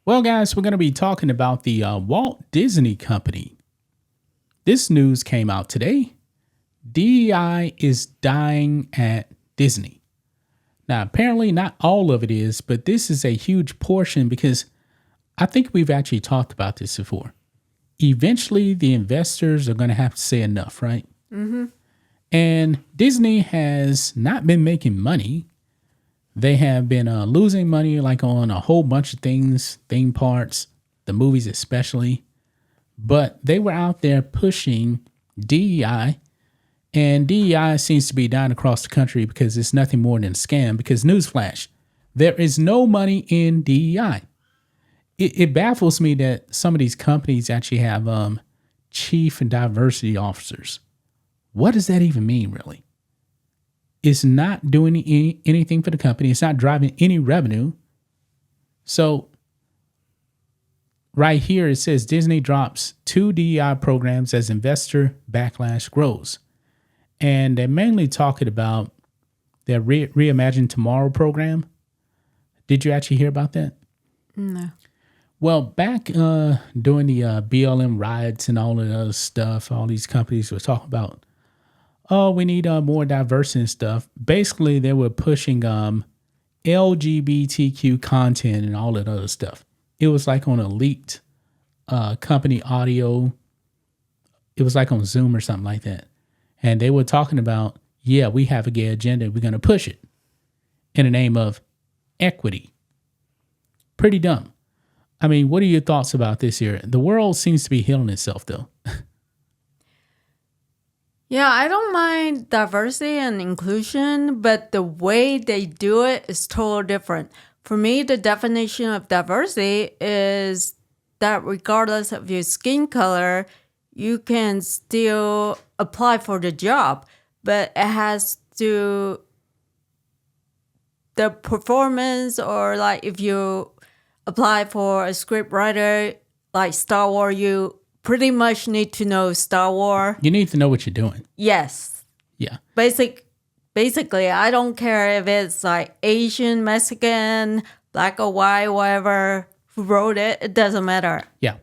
Well, guys, we're going to be talking about the Walt Disney Company. This news came out today. DEI is dying at Disney. Now, apparently, not all of it is, but this is a huge portion because I think we've actually talked about this before. Eventually, the investors are going to have to say enough, right? And Disney has not been making money. They have been losing money like on a whole bunch of things, theme parks, the movies especially. But they were out there pushing DEI, and DEI seems to be dying across the country because it's nothing more than a scam. Because newsflash, there is no money in DEI. It baffles me that some of these companies actually have chief diversity officers. What does that even mean, really? It's not doing anything for the company. It's not driving any revenue. So right here, it says Disney drops 2 DEI programs as investor backlash grows. And they're mainly talking about their Reimagine Tomorrow program. Did you actually hear about that? No. Well, back during the BLM riots and all of the other stuff, all these companies were talking about, oh, we need more diversity and stuff. Basically, they were pushing LGBTQ content and all that other stuff. It was like on a leaked company audio. It was like on Zoom or something like that. And they were talking about, yeah, we have a gay agenda. We're going to push it in the name of equity. Pretty dumb. I mean, what are your thoughts about this here? The world seems to be healing itself, though. Yeah, I don't mind diversity and inclusion, but the way they do it is totally different. For me, the definition of diversity is that regardless of your skin color, you can still apply for the job, but it has to, the performance, or like if you apply for a script writer like Star Wars, you pretty much need to know Star Wars. You need to know what you're doing. Yes. Yeah. Basically, I don't care if it's like Asian, Mexican, black or white, whatever, who wrote it. It doesn't matter. Yeah.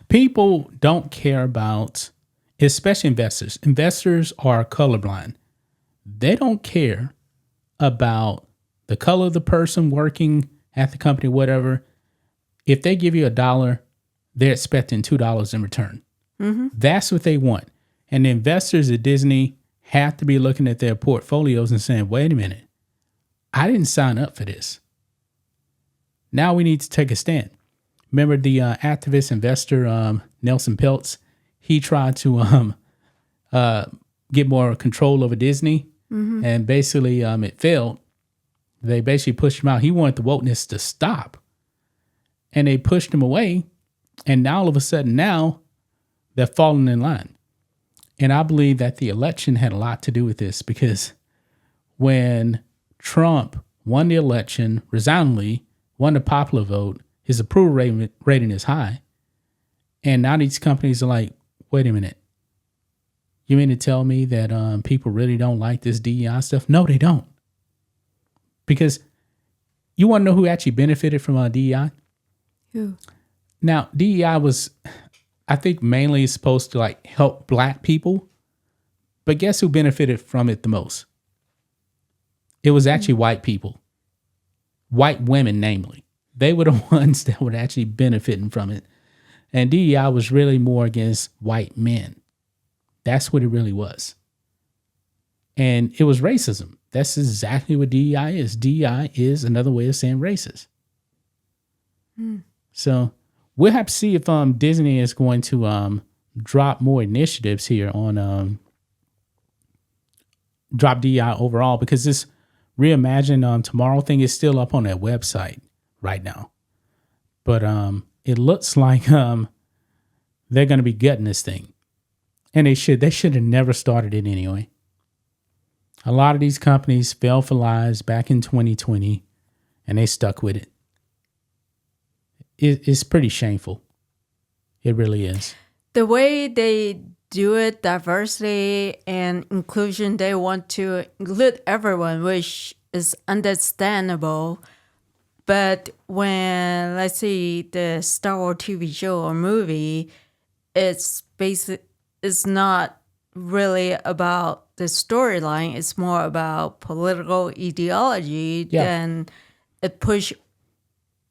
People don't care about, especially investors. Investors are colorblind. They don't care about the color of the person working at the company, whatever. If they give you $1, they're expecting $2 in return. That's what they want. And the investors at Disney have to be looking at their portfolios and saying, wait a minute, I didn't sign up for this. Now we need to take a stand. Remember the activist investor, Nelson Peltz? He tried to get more control over Disney, and basically it failed. They basically pushed him out. He wanted the wokeness to stop, and they pushed him away. And now all of a sudden, now they're falling in line. And I believe that the election had a lot to do with this, because when Trump won the election resoundingly, won the popular vote, his approval rating is high. And now these companies are like, wait a minute. You mean to tell me that people really don't like this DEI stuff? No, they don't. Because you want to know who actually benefited from DEI? Who? Now, DEI was, I think, mainly supposed to like help black people. But guess who benefited from it the most? It was actually white people. White women, namely. They were the ones that were actually benefiting from it. And DEI was really more against white men. That's what it really was. And it was racism. That's exactly what DEI is. DEI is another way of saying racist. So we'll have to see if Disney is going to drop more initiatives here on drop DEI overall, because this Reimagine Tomorrow thing is still up on their website right now. But it looks like they're going to be gutting this thing. And they should have never started it anyway. A lot of these companies fell for lies back in 2020, and they stuck with it. It's pretty shameful. It really is. The way they do it, diversity and inclusion, they want to include everyone, which is understandable. But when, let's say, the Star Wars TV show or movie, it's not really about the storyline. It's more about political ideology. Yeah. Then it push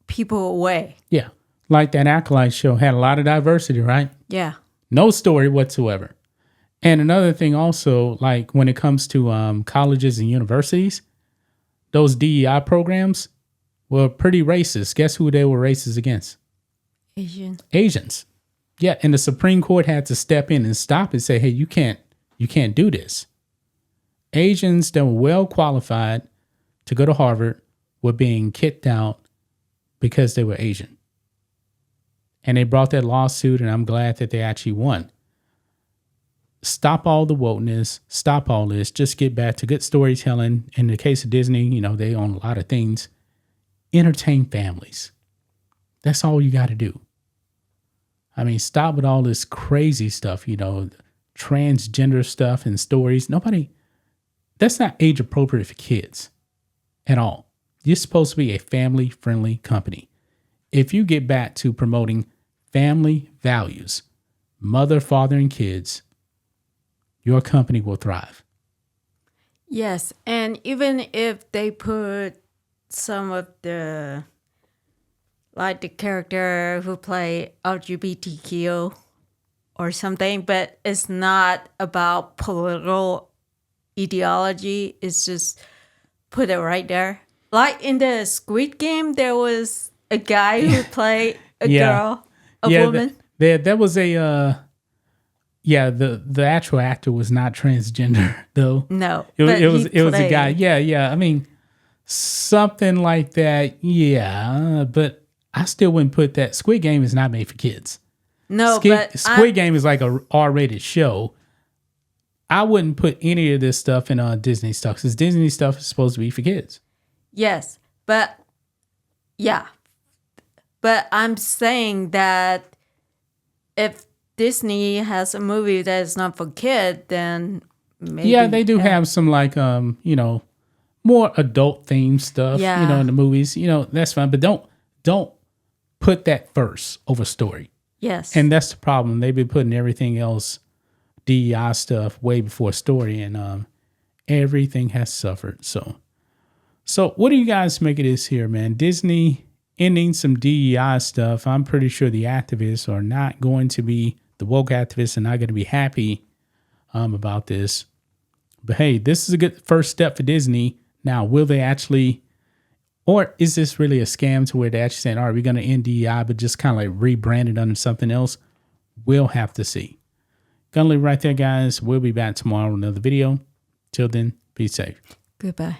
people away. Yeah. Like that Acolyte show had a lot of diversity, right? Yeah. No story whatsoever. And another thing also, like when it comes to colleges and universities, those DEI programs were pretty racist. Guess who they were racist against? Asians. Yeah, and the Supreme Court had to step in and stop and say, hey, you can't do this. Asians that were well qualified to go to Harvard were being kicked out because they were Asian. And they brought that lawsuit, and I'm glad that they actually won. Stop all the wokeness, stop all this, just get back to good storytelling. In the case of Disney, they own a lot of things. Entertain families. That's all you got to do. I mean, stop with all this crazy stuff, transgender stuff and stories. That's not age appropriate for kids at all. You're supposed to be a family friendly company. If you get back to promoting family values, mother, father, and kids, your company will thrive. Yes. And even if they put some of the character who play LGBTQ or something, but it's not about political ideology. It's just put it right there. Like in the Squid Game, there was a guy who played a girl, a woman. There was the actual actor was not transgender though. No, it was a guy. Yeah. I mean, something like that. Yeah, but I still wouldn't put that. Squid Game is not made for kids. No, Squid Game is like a R-rated show. I wouldn't put any of this stuff in Disney stuff because Disney stuff is supposed to be for kids. Yes, but I'm saying that if Disney has a movie that is not for kids, then maybe. Yeah, they do have some more adult themed stuff, in the movies. That's fine, but don't put that first over story. Yes. And that's the problem. They've been putting everything else, DEI stuff, way before story, and everything has suffered. So what do you guys make of this here, man? Disney ending some DEI stuff. I'm pretty sure the activists are not going to be, the woke activists are not going to be happy about this. But hey, this is a good first step for Disney. Now, will they actually, or is this really a scam to where they're actually saying, all right, we're going to end DEI, but just kind of like rebrand it under something else? We'll have to see. Gonna leave right there, guys. We'll be back tomorrow with another video. Till then, be safe. Goodbye.